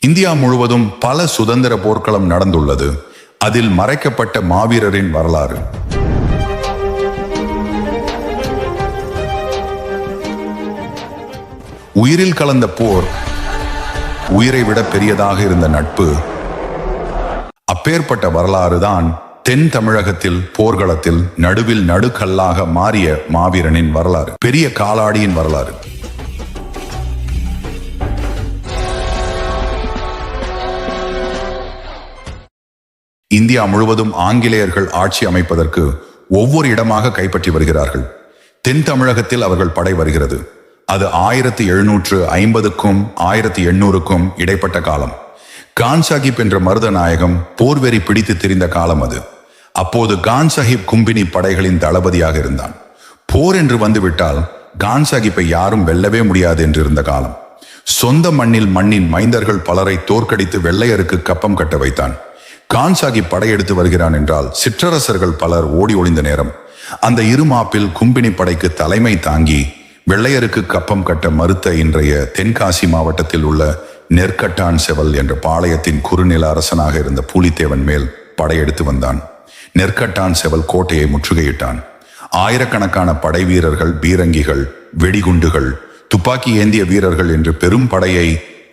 India முழுவதும் பல சுதந்திர போர்க்களம் நடந்துள்ளது. அதில் மறைக்கப்பட்ட மாவீரரின் வரலாறு. உயிரில் கலந்த போர், உயிரை விட பெரியதாக இருந்த நட்பு. அப்பேற்பட்ட வரலாறு தான் தென் தமிழகத்தில் போர்க்களத்தில் நடுவில் நடுக்கல்லாக மாறிய மாவீரனின் வரலாறு, பெரிய காலாடியின் வரலாறு. இந்தியா முழுவதும் ஆங்கிலேயர்கள் ஆட்சி அமைப்பதற்கு ஒவ்வொரு இடமாக கைப்பற்றி வருகிறார்கள். தென் தமிழகத்தில் அவர்கள் படை வருகிறது. அது 1750க்கும் 1800க்கும் இடைப்பட்ட காலம். கான் சாஹிப் என்ற மருதநாயகம் போர்வெறி பிடித்து திரிந்த காலம் அது. அப்போது கான் சாஹிப் கும்பினி படைகளின் தளபதியாக இருந்தான். போர் என்று வந்துவிட்டால் கான் சாஹிப்பை யாரும் வெல்லவே முடியாது என்று இருந்த காலம். சொந்த மண்ணின் மைந்தர்கள் பலரை தோற்கடித்து வெள்ளையருக்கு கப்பம் கட்ட வைத்தான். கான் சாஹிப் படையெடுத்து வருகிறான் என்றால் சிற்றரசர்கள் பலர் ஓடி ஒளிந்த நேரம். அந்த இருமாப்பில் கும்பினி படைக்கு தலைமை தாங்கி வெள்ளையருக்கு கப்பம் கட்ட மறுத்த இன்றைய தென்காசி மாவட்டத்தில் உள்ள நெற்கட்டான் செவல் என்ற பாளையத்தின் குறுநில அரசனாக இருந்த பூலித்தேவன் மேல் படையெடுத்து வந்தான். நெற்கட்டான் செவல் கோட்டையை முற்றுகையிட்டான். ஆயிரக்கணக்கான படை வீரர்கள், பீரங்கிகள், வெடிகுண்டுகள், துப்பாக்கி ஏந்திய வீரர்கள் என்று பெரும் படையை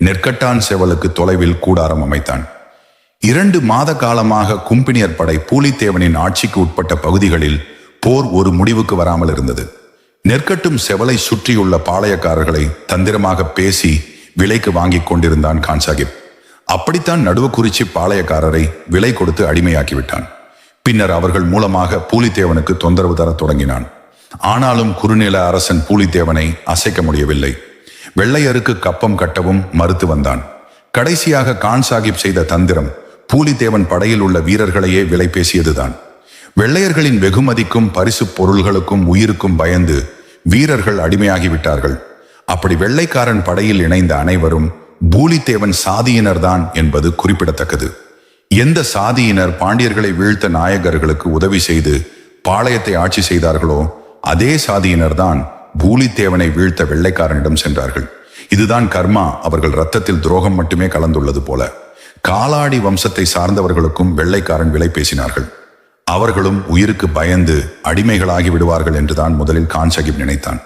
நெற்கட்டான் செவலுக்கு தொலைவில் கூடாரம் அமைத்தான். 2 மாத காலமாக கும்பினியர் படை பூலித்தேவனின் ஆட்சிக்கு உட்பட்ட பகுதிகளில் போர் ஒரு முடிவுக்கு வராமல் இருந்தது. நெற்கட்டும் செவலை சுற்றியுள்ள பாளையக்காரர்களை தந்திரமாக பேசி விலைக்கு வாங்கி கொண்டிருந்தான் கான் சாஹிப். அப்படித்தான் நடுவக்குறிச்சி பாளையக்காரரை விலை கொடுத்து அடிமையாக்கிவிட்டான். பின்னர் அவர்கள் மூலமாக பூலித்தேவனுக்கு தொந்தரவு தர தொடங்கினான். ஆனாலும் குறுநில அரசன் பூலித்தேவனை அசைக்க முடியவில்லை. வெள்ளையருக்கு கப்பம் கட்டவும் மறுத்து வந்தான். கடைசியாக கான் சாஹிப் செய்த தந்திரம் பூலித்தேவன் படையில் உள்ள வீரர்களையே விலை பேசியதுதான். வெள்ளையர்களின் வெகுமதிக்கும் பரிசு பொருள்களுக்கும் உயிருக்கும் பயந்து வீரர்கள் அடிமையாகிவிட்டார்கள். அப்படி வெள்ளைக்காரன் படையில் இணைந்த அனைவரும் பூலித்தேவன் சாதியினர்தான் என்பது குறிப்பிடத்தக்கது. எந்த சாதியினர் பாண்டியர்களை வீழ்த்த நாயகர்களுக்கு உதவி செய்து பாளையத்தை ஆட்சி செய்தார்களோ அதே சாதியினர்தான் பூலித்தேவனை வீழ்த்த வெள்ளைக்காரனிடம் சென்றார்கள். இதுதான் கர்மா. அவர்கள் இரத்தத்தில் துரோகம் மட்டுமே கலந்துள்ளது போல. காலாடி வம்சத்தை சார்ந்தவர்களுக்கும் வெள்ளைக்காரன் விலை பேசினார்கள். அவர்களும் உயிருக்கு பயந்து அடிமைகளாகி விடுவார்கள் என்றுதான் முதலில் கான் சாஹிப் நினைத்தான்.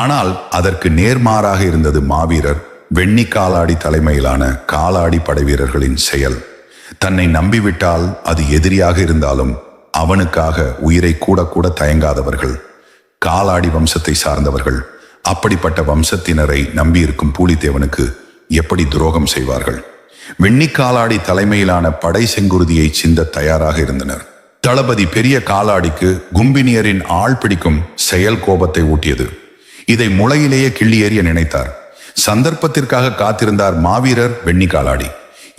ஆனால் அதற்கு நேர்மாறாக இருந்தது மாவீரர் வெண்ணி காலாடி தலைமையிலான காலாடி படை வீரர்களின் செயல். தன்னை நம்பிவிட்டால் அது எதிரியாக இருந்தாலும் அவனுக்காக உயிரை கூட தயங்காதவர்கள் காலாடி வம்சத்தை சார்ந்தவர்கள். அப்படிப்பட்ட வம்சத்தினரை நம்பியிருக்கும் பூலித்தேவனுக்கு எப்படி துரோகம் செய்வார்கள்? வெண்ணிக்காலாடி தலைமையிலான படை செங்குருதியை சிந்த தயாராக இருந்தனர். தளபதி பெரிய காலாடிக்கு கும்பினியரின் ஆள் பிடிக்கும் செயல் கோபத்தை ஊட்டியது. இதை முளையிலேயே கிள்ளி எறிய நினைத்தார். சந்தர்ப்பத்திற்காக காத்திருந்தார் மாவீரர் வெண்ணிக்காலாடி.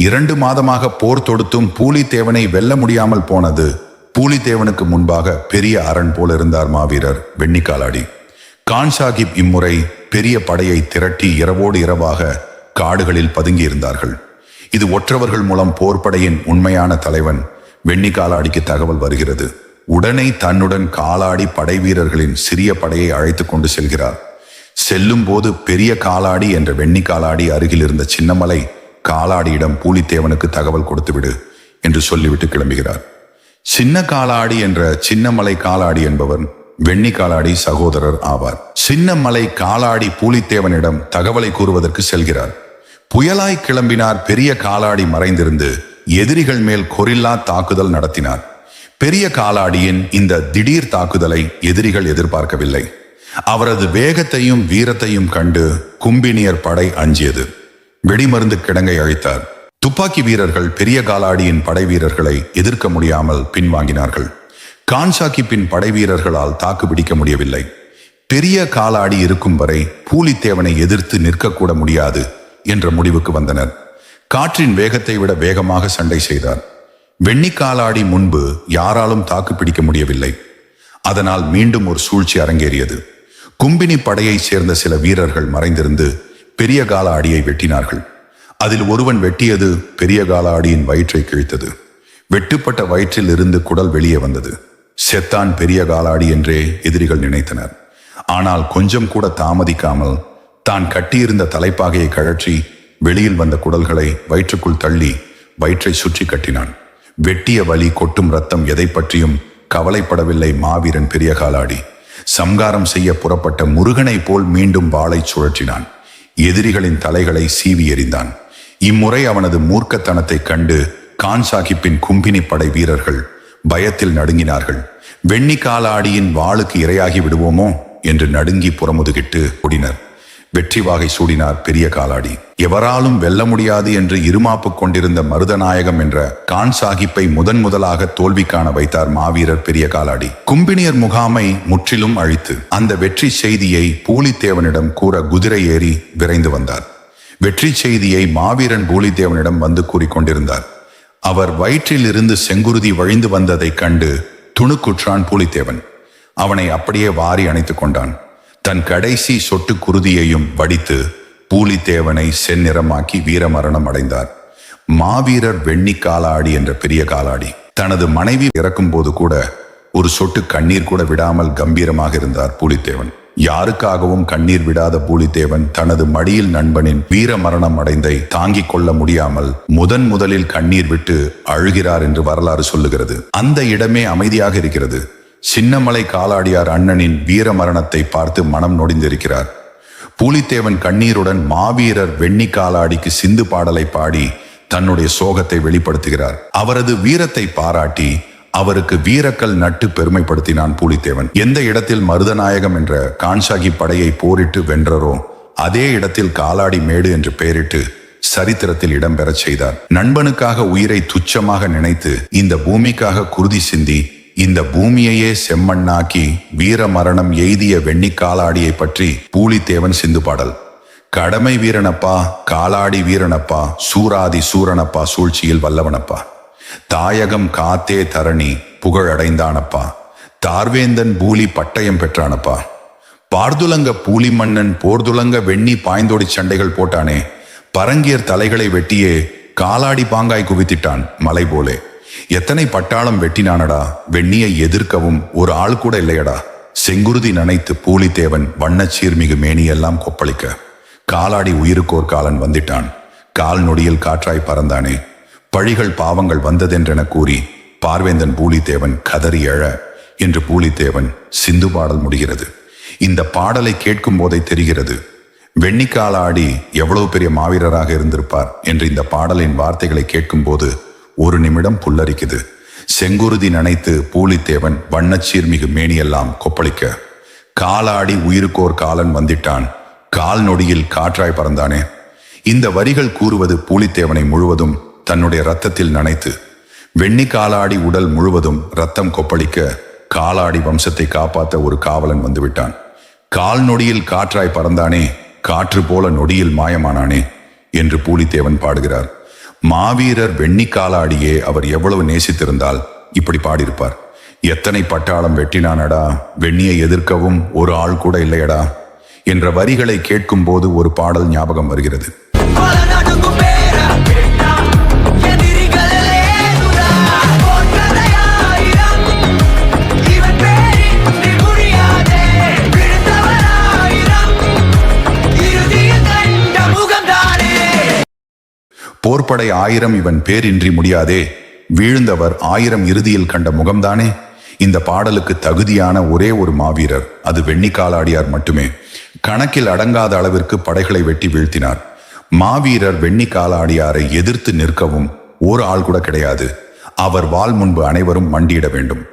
2 மாதமாக போர் தொடுத்தும் பூலித்தேவனை வெல்ல முடியாமல் போனது. பூலித்தேவனுக்கு முன்பாக பெரிய அரண் போல இருந்தார் மாவீரர் வெண்ணிக்காலாடி. கான் சாஹிப் இம்முறை பெரிய படையை திரட்டி இரவோடு இரவாக காடுகளில் பதுங்கியிருந்தார்கள். இது ஒற்றவர்கள் மூலம் போர்ப்படையின் உண்மையான தலைவன் வெண்ணிக்காலாடிக்கு தகவல் வருகிறது. உடனே தன்னுடன் காலாடி படை வீரர்களின் சிறிய படையை அழைத்து கொண்டு செல்கிறார். செல்லும் போது பெரிய காலாடி என்ற வெண்ணிக்காலாடி அருகில் இருந்த சின்னமலை காலாடியிடம் பூலித்தேவனுக்கு தகவல் கொடுத்துவிடு என்று சொல்லிவிட்டு கிளம்புகிறார். சின்ன காலாடி என்ற சின்னமலை காலாடி என்பவர் வெண்ணிக்காலாடி சகோதரர் ஆவார். சின்னமலை காலாடி பூலித்தேவனிடம் தகவலை கூறுவதற்கு செல்கிறார். புயலாய் கிளம்பினார். பெரிய காலாடி மறைந்திருந்து எதிரிகள் மேல் கொரில்லா தாக்குதல் நடத்தினார். பெரிய காலாடியின் இந்த திடீர் தாக்குதலை எதிரிகள் எதிர்பார்க்கவில்லை. அவரது வேகத்தையும் வீரத்தையும் கண்டு கும்பினியர் படை அஞ்சியது. வெடிமருந்து கிடங்கை அழித்தார். துப்பாக்கி வீரர்கள் பெரிய காலாடியின் படை வீரர்களை எதிர்க்க முடியாமல் பின்வாங்கினார்கள். கான் சாஹிப்பின் படை வீரர்களால் தாக்கு பிடிக்க முடியவில்லை. பெரிய காலாடி இருக்கும் வரை பூலித்தேவனை எதிர்த்து நிற்கக்கூட முடியாது என்ற முடிவுக்கு வந்தனர். காற்றின் வேகத்தை விட வேகமாக சண்டை செய்தார். வெண்ணிக்காலாடி முன்பு யாராலும் தாக்கு பிடிக்க முடியவில்லை. அதனால் மீண்டும் ஒரு சூழ்ச்சி அரங்கேறியது. கும்பினி படையைச் சேர்ந்த சில வீரர்கள் மறைந்திருந்து பெரிய காலாடியை வெட்டினார்கள். அதில் ஒருவன் வெட்டியது பெரிய காலாடியின் வயிற்றை கிழித்தது. வெட்டுப்பட்ட வயிற்றில் இருந்து குடல் வெளியே வந்தது. செத்தான் பெரிய காலாடி என்றே எதிரிகள் நினைத்தனர். ஆனால் கொஞ்சம் கூட தாமதிக்காமல் தான் கட்டியிருந்த தலைப்பாகையை கழற்றி வெளியில் வந்த குடல்களை வயிற்றுக்குள் தள்ளி வயிற்றை சுற்றி கட்டினான். வெட்டிய வலி, கொட்டும் ரத்தம், எதை பற்றியும் கவலைப்படவில்லை மாவீரன் பெரிய காலாடி. சம்காரம் செய்ய புறப்பட்ட முருகனை போல் மீண்டும் வாளை சுழற்றினான். எதிரிகளின் தலைகளை சீவி எறிந்தான். இம்முறை அவனது மூர்க்கத்தனத்தைக் கண்டு கான் சாகிப்பின் கும்பினி படை வீரர்கள் பயத்தில் நடுங்கினார்கள். வெண்ணி காலாடியின் வாளுக்கு இரையாகி விடுவோமோ என்று நடுங்கி புறமுதுகிட்டு ஓடினர். வெற்றி வாகை சூடினார் பெரிய காலாடி. எவராலும் வெல்ல முடியாது என்று இருமாப்பு கொண்டிருந்த மருதநாயகம் என்ற கான் சாகிப்பை முதலாக தோல்வி காண வைத்தார் மாவீரர் பெரிய காலாடி. கும்பினியர் முகாமை முற்றிலும் அழித்து அந்த வெற்றி செய்தியை பூலித்தேவனிடம் கூற குதிரை ஏறி விரைந்து வந்தார். வெற்றி செய்தியை மாவீரன் பூலித்தேவனிடம் வந்து கூறிக்கொண்டிருந்தார். அவர் வயிற்றில் இருந்து செங்குருதி வழிந்து வந்ததைக் கண்டு துணுக்குற்றான் பூலித்தேவன். அவனை அப்படியே வாரி அணைத்துக் கொண்டான். தன் கடைசி சொட்டு குருதியையும் வடித்து பூலித்தேவனை செந்நிறமாக்கி வீரமரணம் அடைந்தார் மாவீரர் வெண்ணி காலாடி என்ற பெரிய காலாடி. தனது மனைவி இறக்கும் போது கூட ஒரு சொட்டு கண்ணீர் கூட விடாமல் கம்பீரமாக இருந்தார் பூலித்தேவன். யாருக்காகவும் கண்ணீர் விடாத பூலித்தேவன் தனது மடியில் நண்பனின் வீர மரணம் அடைந்தை தாங்கிக் கொள்ள முடியாமல் முதலில் கண்ணீர் விட்டு அழுகிறார் என்று வரலாறு சொல்லுகிறது. அந்த இடமே அமைதியாக இருக்கிறது. சின்னமலை காலாடியார் அண்ணனின் வீர மரணத்தை பார்த்து மனம் நொடிந்திருக்கிறார். பூலித்தேவன் கண்ணீருடன் மாவீரர் வெண்ணி காலாடிக்கு சிந்து பாடலை பாடி தன்னுடைய சோகத்தை வெளிப்படுத்துகிறார். அவரது வீரத்தை பாராட்டி அவருக்கு வீரக்கல் நட்டு பெருமைப்படுத்தினான் பூலித்தேவன். எந்த இடத்தில் மருதநாயகம் என்ற கான்சாகி படையை போரிட்டு வென்றரோ அதே இடத்தில் காலாடி மேடு என்று பெயரிட்டு சரித்திரத்தில் இடம்பெறச் செய்தார். நண்பனுக்காக உயிரை துச்சமாக நினைத்து இந்த பூமிக்காக குருதி சிந்தி இந்த பூமியையே செம்மண்ணாக்கி வீர மரணம் எய்திய வெண்ணி காலாடியை பற்றி பூலித்தேவன் சிந்து பாடல். கடமை வீரனப்பா, காலாடி வீரனப்பா, சூராதி சூரனப்பா, சூழ்ச்சியில் வல்லவனப்பா, தாயகம் காத்தே தரணி புகழடைந்தானப்பா, தார்வேந்தன் பூலி பட்டயம் பெற்றானப்பா, பார்துலங்க பூலி மன்னன் போர்துலங்க வெண்ணி பாய்ந்தோடி சண்டைகள் போட்டானே, பரங்கியர் தலைகளை வெட்டியே காலாடி பாங்காய் குவித்திட்டான் மலை போலே, எத்தனை பட்டாளம் வெட்டினானடா, வெண்ணியை எதிர்க்கவும் ஒரு ஆள் கூட இல்லையடா. செங்குருதி நனைத்து பூலித்தேவன் வண்ணச்சீர்மிகு மேனியெல்லாம் கொப்பளிக்க காலாடி உயிருக்கோர் காலன் வந்திட்டான். கால் நொடியில் காற்றாய் பறந்தானே, பழிகள் பாவங்கள் வந்ததென்றென கூறி பார்வேந்தன் பூலித்தேவன் கதறி எழ என்று பூலித்தேவன் சிந்து பாடல் முடிகிறது. இந்த பாடலை கேட்கும் போதே தெரிகிறது வெண்ணி காலாடி எவ்வளவு பெரிய மாவீரராக இருந்திருப்பார் என்று. இந்த பாடலின் வார்த்தைகளை கேட்கும் போது ஒரு நிமிடம் புல்லரிக்குது. செங்குருதி நனைத்து பூலித்தேவன் வண்ணச்சீர்மிகு மேனியெல்லாம் கொப்பளிக்க காலாடி உயிருக்கோர் காலன் வந்திட்டான், கால் நொடியில் காற்றாய் பறந்தானே. இந்த வரிகள் கூறுவது பூலித்தேவனை முழுவதும் தன்னுடைய இரத்தத்தில் நனைத்து வெண்ணி காலாடி உடல் முழுவதும் ரத்தம் கொப்பளிக்க காலாடி வம்சத்தை காப்பாற்ற ஒரு காவலன் வந்துவிட்டான். கால் நொடியில் காற்றாய் பறந்தானே, காற்று போல நொடியில் மாயமானானே என்று பூலித்தேவன் பாடுகிறார். மாவீரர் வெண்ணி காலாடியே அவர் எவ்வளவு நேசித்திருந்தால் இப்படி பாடியிருப்பார். எத்தனை பட்டாளம் வெட்டினானடா, வெண்ணியை எதிர்க்கவும் ஒரு ஆள் கூட இல்லையடா என்ற வரிகளை கேட்கும் போது ஒரு பாடல் ஞாபகம் வருகிறது. போர்ப்படை 1000 இவன் பேரின்றி முடியாதே, வீழ்ந்தவர் 1000 இறுதியில் கண்ட முகம்தானே. இந்த பாடலுக்கு தகுதியான ஒரே ஒரு மாவீரர், அது வெண்ணி காலாடியார் மட்டுமே. கணக்கில் அடங்காத அளவிற்கு படைகளை வெட்டி வீழ்த்தினார். மாவீரர் வெண்ணி காலாடியாரை எதிர்த்து நிற்கவும் ஒரு ஆள் கூட கிடையாது. அவர் வாள் முன்பு அனைவரும் மண்டியிட வேண்டும்.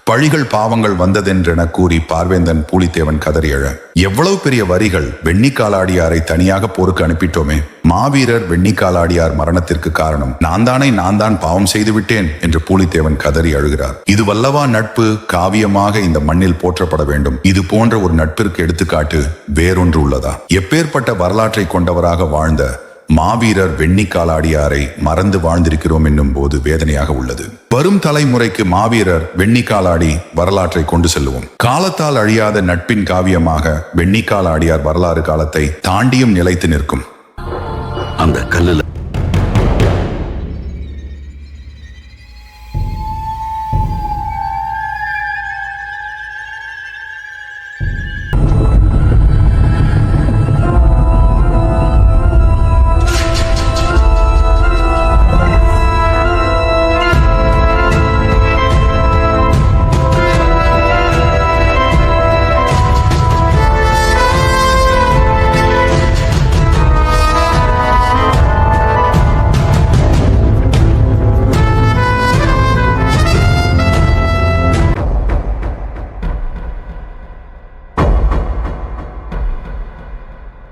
பழிகள் பாவங்கள் வந்ததென்றென கூறி பார்வேந்தன் பூலித்தேவன் கதறி எழ, எவ்வளவு பெரிய வரிகள்! வெண்ணி காலாடியாரை தனியாக போருக்கு அனுப்பிட்டோமே. மாவீரர் வெண்ணி காலாடியார் மரணத்திற்கு காரணம் நான் தான் பாவம் செய்து விட்டேன் என்று பூலித்தேவன் கதறி அழுகிறார். இது வல்லவா நட்பு காவியமாக இந்த மண்ணில் போற்றப்பட வேண்டும். இது போன்ற ஒரு நட்பிற்கு எடுத்துக்காட்டு வேறொன்று உள்ளதா? எப்பேற்பட்ட வரலாற்றை கொண்டவராக வாழ்ந்த மாவீரர் வெண்ணி காலாடியாரை மறந்து வாழ்ந்திருக்கிறோம் என்னும் போது வேதனையாக உள்ளது. வரும் தலைமுறைக்கு மாவீரர் வெண்ணி காலாடி வரலாற்றை கொண்டு செல்லுவோம். காலத்தால் அழியாத நட்பின் காவியமாக வெண்ணி காலாடியார் வரலாறு காலத்தை தாண்டியும் நிலைத்து நிற்கும். அந்த கல்லுல